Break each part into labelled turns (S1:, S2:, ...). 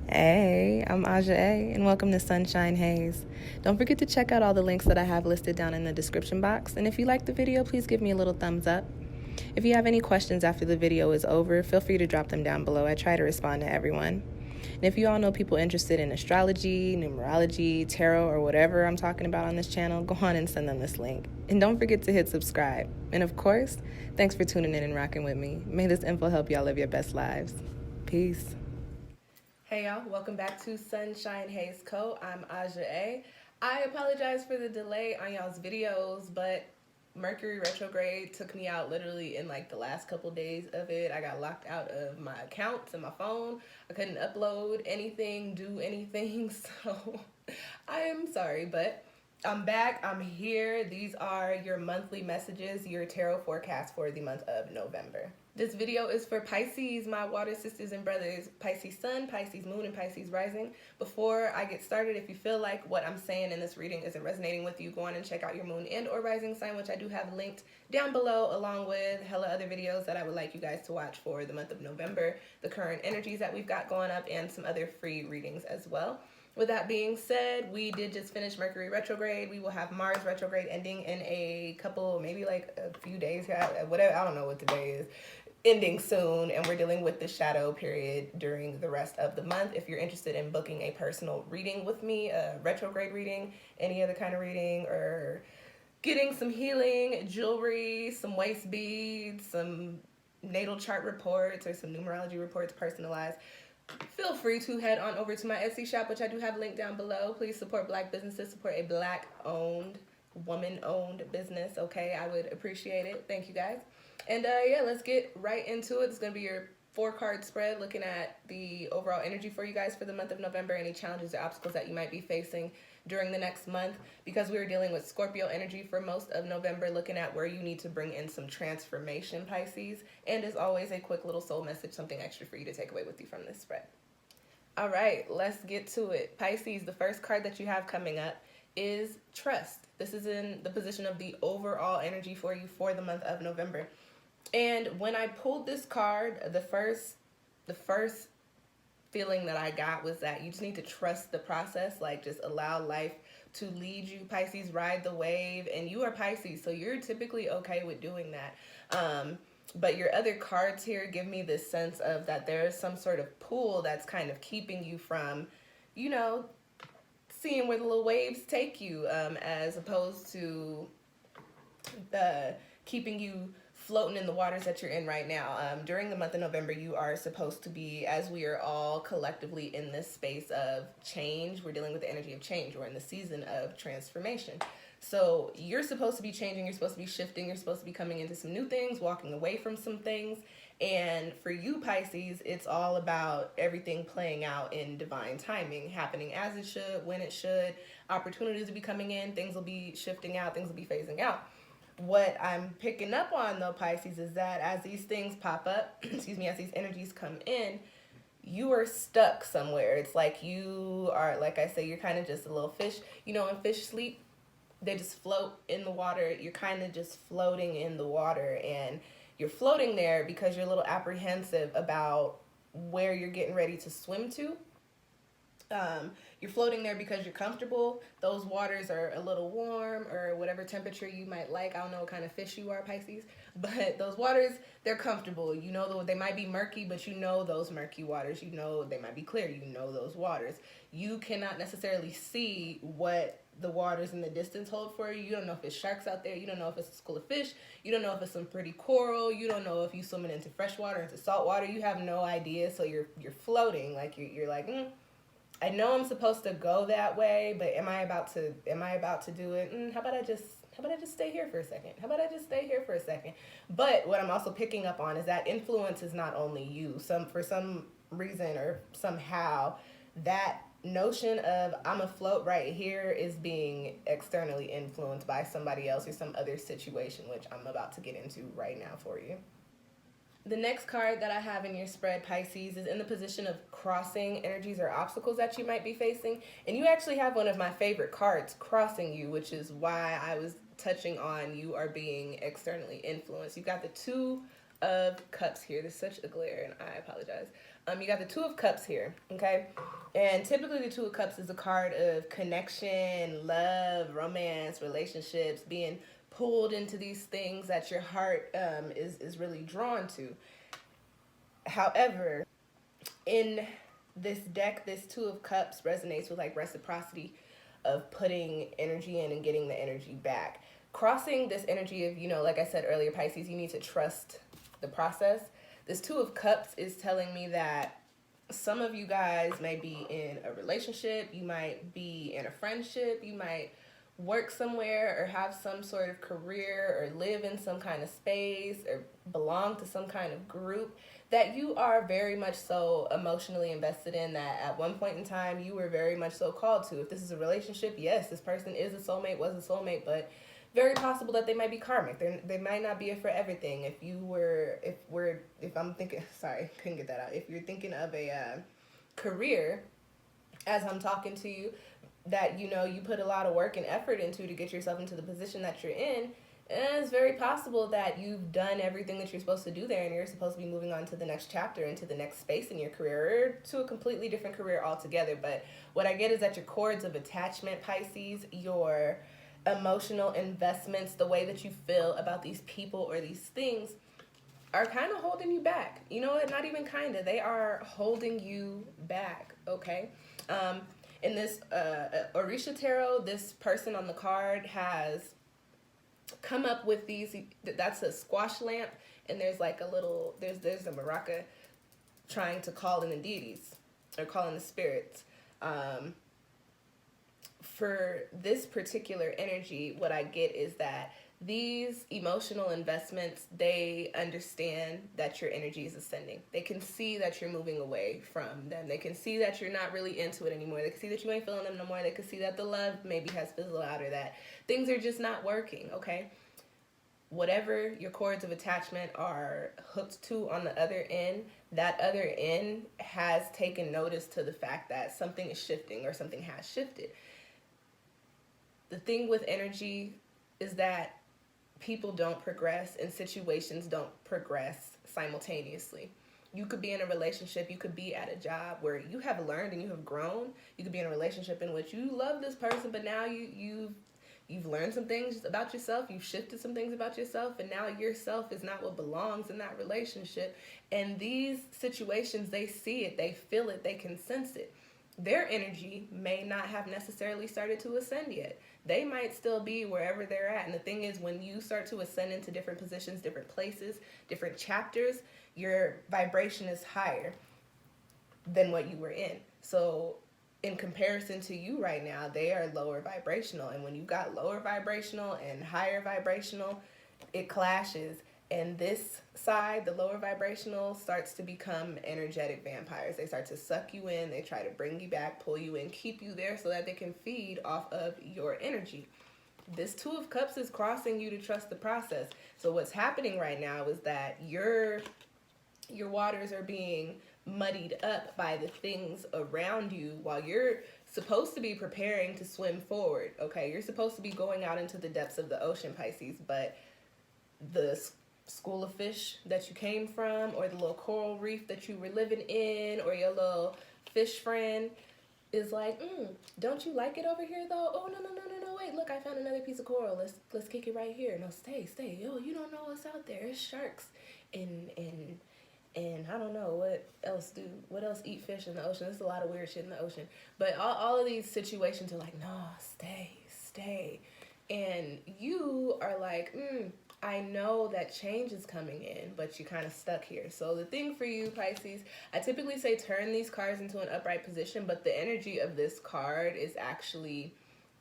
S1: Hey, I'm Aja A, and welcome to Sunshine Haze. Don't forget to check out all the links that I have listed down in the description box, and if you like the video, please give me a little thumbs up. If you have any questions after the video is over, feel free to drop them down below. I try to respond to everyone. And if you all know people interested in astrology, numerology, tarot, or whatever I'm talking about on this channel, go on and send them this link. And don't forget to hit subscribe. And of course, thanks for tuning in and rocking with me. May this info help y'all live your best lives. Peace. Hey y'all, welcome back to SunshinehazeCo. I'm Aja A. I apologize for the delay on y'all's videos, but Mercury retrograde took me out literally in like the last couple days of it. I got locked out of my accounts and my phone. I couldn't upload anything, do anything, so I am sorry, but I'm back. I'm here. These are your monthly messages, your tarot forecast for the month of November. This video is for Pisces, my water sisters and brothers, Pisces Sun, Pisces Moon, and Pisces Rising. Before I get started, if you feel like what I'm saying in this reading isn't resonating with you, go on and check out your Moon and or Rising sign, which I do have linked down below, along with hella other videos that I would like you guys to watch for the month of November, the current energies that we've got going up, and some other free readings as well. With that being said, we did just finish Mercury retrograde. We will have Mars retrograde ending in a couple, maybe like a few days, whatever, I don't know what today is, ending soon, and we're dealing with the shadow period during the rest of the month. If you're interested in booking a personal reading with me, a retrograde reading, any other kind of reading, or getting some healing, jewelry, some waist beads, some natal chart reports, or some numerology reports personalized, feel free to head on over to my Etsy shop, which I do have linked down below. Please support Black businesses, support a Black-owned, woman-owned business, okay? I would appreciate it. Thank you, guys. And yeah, let's get right into it. It's going to be your 4-card spread looking at the overall energy for you guys for the month of November, any challenges or obstacles that you might be facing during the next month, because we are dealing with Scorpio energy for most of November, looking at where you need to bring in some transformation, Pisces. And as always, a quick little soul message, something extra for you to take away with you from this spread. All right, let's get to it. Pisces, the first card that you have coming up is trust. This is in the position of the overall energy for you for the month of November. And when I pulled this card, the first feeling that I got was that you just need to trust the process, like just allow life to lead you. Pisces, ride the wave, and you are Pisces, so you're typically okay with doing that. But your other cards here give me this sense of that there is some sort of pull that's kind of keeping you from, you know, seeing where the little waves take you, as opposed to keeping you floating in the waters that you're in right now. During the month of November, you are supposed to be, as we are all collectively in this space of change, we're dealing with the energy of change. We're in the season of transformation. So you're supposed to be changing, you're supposed to be shifting, you're supposed to be coming into some new things, walking away from some things. And for you, Pisces, it's all about everything playing out in divine timing, happening as it should, when it should, opportunities will be coming in, things will be shifting out, things will be phasing out. What I'm picking up on, though, Pisces, is that as these things pop up, excuse me, as these energies come in, you are stuck somewhere. It's like you are, like I say, you're kind of just a little fish. You know, when fish sleep, they just float in the water. You're kind of just floating in the water, and you're floating there because you're a little apprehensive about where you're getting ready to swim to. You're floating there because you're comfortable. Those waters are a little warm, or whatever temperature you might like. I don't know what kind of fish you are, Pisces, but those waters, they're comfortable. You know, they might be murky, but you know those murky waters. You know they might be clear. You know those waters. You cannot necessarily see what the waters in the distance hold for you. You don't know if it's sharks out there. You don't know if it's a school of fish. You don't know if it's some pretty coral. You don't know if you're swimming into fresh water, into salt water. You have no idea. So you're floating, like you're like, I know I'm supposed to go that way, but am I about to do it? How about I just stay here for a second? How about I just stay here for a second? But what I'm also picking up on is that influence is not only you. For some reason or somehow, that notion of I'm afloat right here is being externally influenced by somebody else or some other situation, which I'm about to get into right now for you. The next card that I have in your spread, Pisces, is in the position of crossing energies or obstacles that you might be facing. And you actually have one of my favorite cards crossing you, which is why I was touching on you are being externally influenced. You've got the Two of Cups here. There's such a glare, and I apologize. You got the Two of Cups here, okay? And typically the Two of Cups is a card of connection, love, romance, relationships, being pulled into these things that your heart is really drawn to. However, in this deck, this Two of Cups resonates with like reciprocity of putting energy in and getting the energy back. Crossing this energy of, like I said earlier, Pisces, you need to trust the process. This Two of Cups is telling me that some of you guys may be in a relationship, you might be in a friendship, you might work somewhere or have some sort of career or live in some kind of space or belong to some kind of group that you are very much so emotionally invested in, that at one point in time you were very much so called to. If this is a relationship, yes, this person is a soulmate, was a soulmate, but very possible that they might be karmic. They might not be it for everything. If I'm thinking, sorry, couldn't get that out. If you're thinking of a career, as I'm talking to you, that you put a lot of work and effort into to get yourself into the position that you're in, and it's very possible that you've done everything that you're supposed to do there and you're supposed to be moving on to the next chapter, into the next space in your career, or to a completely different career altogether. But what I get is that your cords of attachment, Pisces, your emotional investments, the way that you feel about these people or these things are kind of holding you back. You know what? Not even kind of. They are holding you back, okay? In this Orisha Tarot, this person on the card has come up with these, that's a squash lamp, and there's like a little, there's a maraca trying to call in the deities, or call in the spirits. For this particular energy, what I get is that these emotional investments, they understand that your energy is ascending. They can see that you're moving away from them. They can see that you're not really into it anymore. They can see that you ain't feeling them no more. They can see that the love maybe has fizzled out, or that things are just not working, okay? Whatever your cords of attachment are hooked to on the other end, that other end has taken notice to the fact that something is shifting, or something has shifted. The thing with energy is that people don't progress and situations don't progress simultaneously. You could be in a relationship, you could be at a job where you have learned and you have grown. You could be in a relationship in which you love this person, but now you've learned some things about yourself, you've shifted some things about yourself, and now yourself is not what belongs in that relationship. And these situations, they see it, they feel it, they can sense it. Their energy may not have necessarily started to ascend yet. They might still be wherever they're at. And the thing is, when you start to ascend into different positions, different places, different chapters, your vibration is higher than what you were in. So in comparison to you right now, they are lower vibrational. And when you've got lower vibrational and higher vibrational, it clashes. And this side, the lower vibrational, starts to become energetic vampires. They start to suck you in. They try to bring you back, pull you in, keep you there so that they can feed off of your energy. This Two of Cups is crossing you to trust the process. So what's happening right now is that your waters are being muddied up by the things around you while you're supposed to be preparing to swim forward, okay? You're supposed to be going out into the depths of the ocean, Pisces, but the school of fish that you came from, or the little coral reef that you were living in, or your little fish friend is like, don't you like it over here though? Oh, no, wait, look, I found another piece of coral. Let's kick it right here. No, stay. Yo, you don't know what's out there. It's sharks and I don't know what else eat fish in the ocean. There's a lot of weird shit in the ocean. But all of these situations are like, no, stay. And you are like, I know that change is coming in, but you're kind of stuck here. So the thing for you, Pisces, I typically say turn these cards into an upright position, but the energy of this card is actually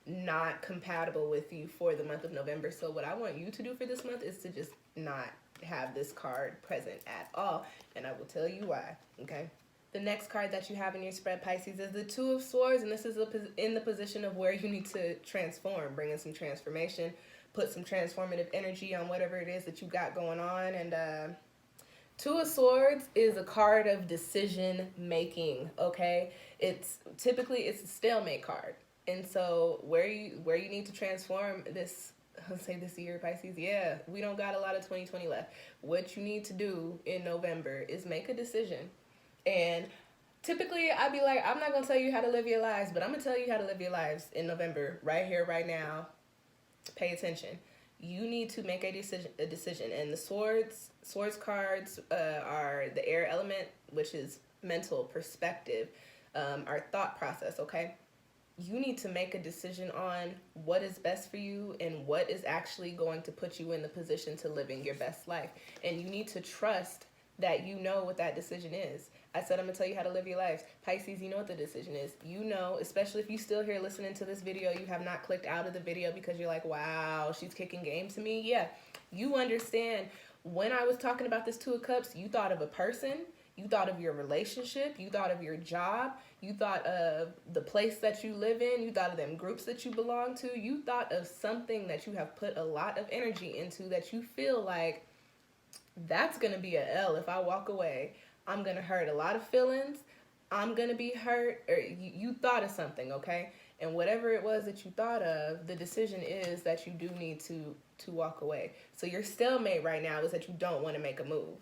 S1: not compatible with you for the month of November. So what I want you to do for this month is to just not have this card present at all, and I will tell you why, okay? The next card that you have in your spread, Pisces, is the Two of Swords, and this is in the position of where you need to transform, bring in some transformation, put some transformative energy on whatever it is that you got going on. And Two of Swords is a card of decision making, okay? It's a stalemate card. And so where you need to transform this, let's say this year, Pisces, yeah, we don't got a lot of 2020 left. What you need to do in November is make a decision. And typically, I'd be like, I'm not going to tell you how to live your lives, but I'm going to tell you how to live your lives in November, right here, right now. Pay attention. You need to make a decision. And the swords cards are the air element, which is mental perspective, our thought process, okay? You need to make a decision on what is best for you and what is actually going to put you in the position to living your best life. And you need to trust that you know what that decision is. I said I'm going to tell you how to live your lives. Pisces, you know what the decision is. You know, especially if you're still here listening to this video, you have not clicked out of the video because you're like, wow, she's kicking game to me. Yeah, you understand. When I was talking about this Two of Cups, you thought of a person. You thought of your relationship. You thought of your job. You thought of the place that you live in. You thought of them groups that you belong to. You thought of something that you have put a lot of energy into that you feel like that's going to be a L if I walk away. I'm going to hurt a lot of feelings. I'm going to be hurt. Or you thought of something, okay? And whatever it was that you thought of, the decision is that you do need to walk away. So your stalemate right now is that you don't want to make a move.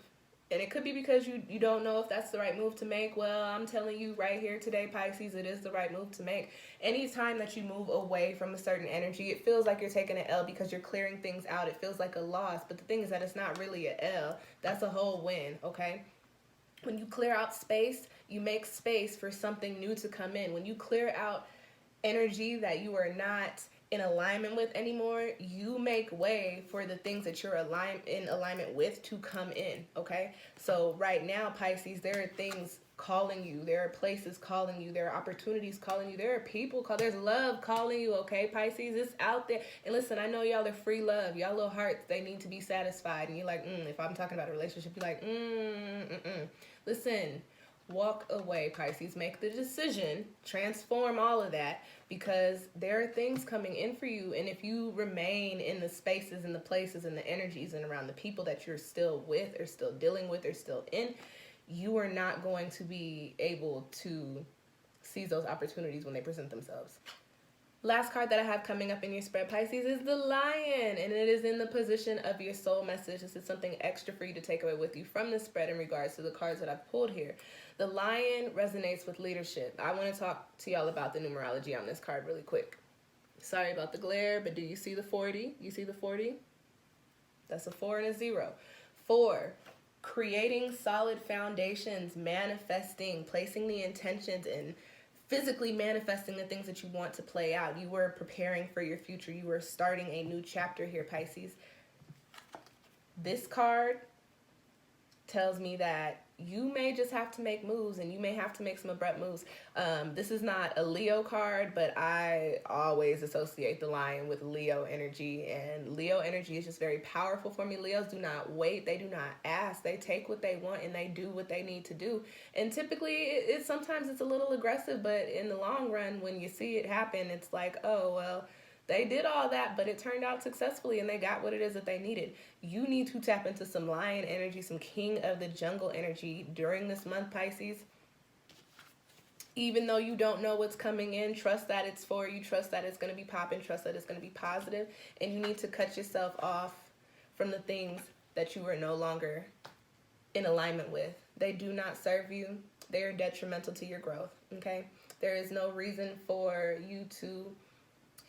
S1: And it could be because you don't know if that's the right move to make. Well, I'm telling you right here today, Pisces, it is the right move to make. Anytime that you move away from a certain energy, it feels like you're taking an L because you're clearing things out. It feels like a loss. But the thing is that it's not really an L. That's a whole win, okay? When you clear out space, you make space for something new to come in. When you clear out energy that you are not in alignment with anymore, you make way for the things that you're in alignment with to come in, okay? So right now, Pisces, there are things calling you. There are places calling you. There are opportunities calling you. There are people there's love calling you, okay, Pisces? It's out there. And listen, I know y'all are free love. Y'all little hearts, they need to be satisfied. And you're like, if I'm talking about a relationship, you're like, Listen, walk away, Pisces. Make the decision. Transform all of that, because there are things coming in for you. And if you remain in the spaces and the places and the energies and around the people that you're still with or still dealing with or still in, you are not going to be able to seize those opportunities when they present themselves. Last card that I have coming up in your spread, Pisces, is the Lion, and it is in the position of your soul message. This is something extra for you to take away with you from the spread in regards to the cards that I've pulled here. The Lion resonates with leadership. I want to talk to y'all about the numerology on this card really quick. Sorry about the glare, but do you see the 40? You see the 40? That's a 4 and a 0. 4, creating solid foundations, manifesting, placing the intentions in, physically manifesting the things that you want to play out. You were preparing for your future. You were starting a new chapter here, Pisces. This card tells me that you may just have to make moves, and you may have to make some abrupt moves. This is not a Leo card, but I always associate the Lion with Leo energy, and Leo energy is just very powerful for me. Leos do not wait. They do not ask. They take what they want and they do what they need to do. And typically, sometimes it's a little aggressive, but in the long run, when you see it happen, it's like, oh, well, they did all that, but it turned out successfully and they got what it is that they needed. You need to tap into some Lion energy, some King of the Jungle energy during this month, Pisces. Even though you don't know what's coming in, trust that it's for you. Trust that it's going to be popping. Trust that it's going to be positive. And you need to cut yourself off from the things that you are no longer in alignment with. They do not serve you. They are detrimental to your growth, okay? There is no reason for you to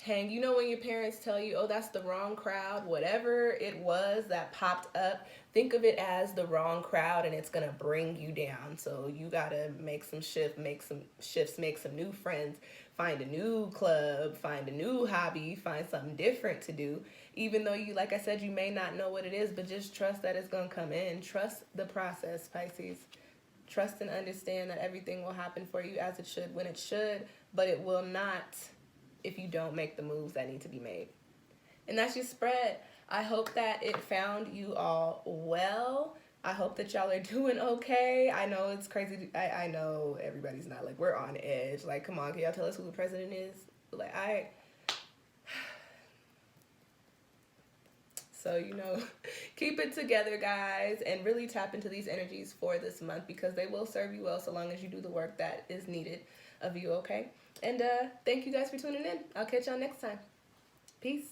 S1: hang. You know when your parents tell you, oh, that's the wrong crowd, whatever it was that popped up, think of it as the wrong crowd and it's going to bring you down. So you got to make some shifts, make some new friends, find a new club, find a new hobby, find something different to do. Even though you, like I said, you may not know what it is, but just trust that it's going to come in. Trust the process, Pisces. Trust and understand that everything will happen for you as it should, when it should, but it will not if you don't make the moves that need to be made. And that's your spread. I hope that it found you all well. I hope that y'all are doing okay. I know it's crazy. I know everybody's not, like, we're on edge. Like, come on, can y'all tell us who the president is? Like, So, keep it together, guys, and really tap into these energies for this month, because they will serve you well so long as you do the work that is needed of you, okay? And thank you guys for tuning in. I'll catch y'all next time. Peace.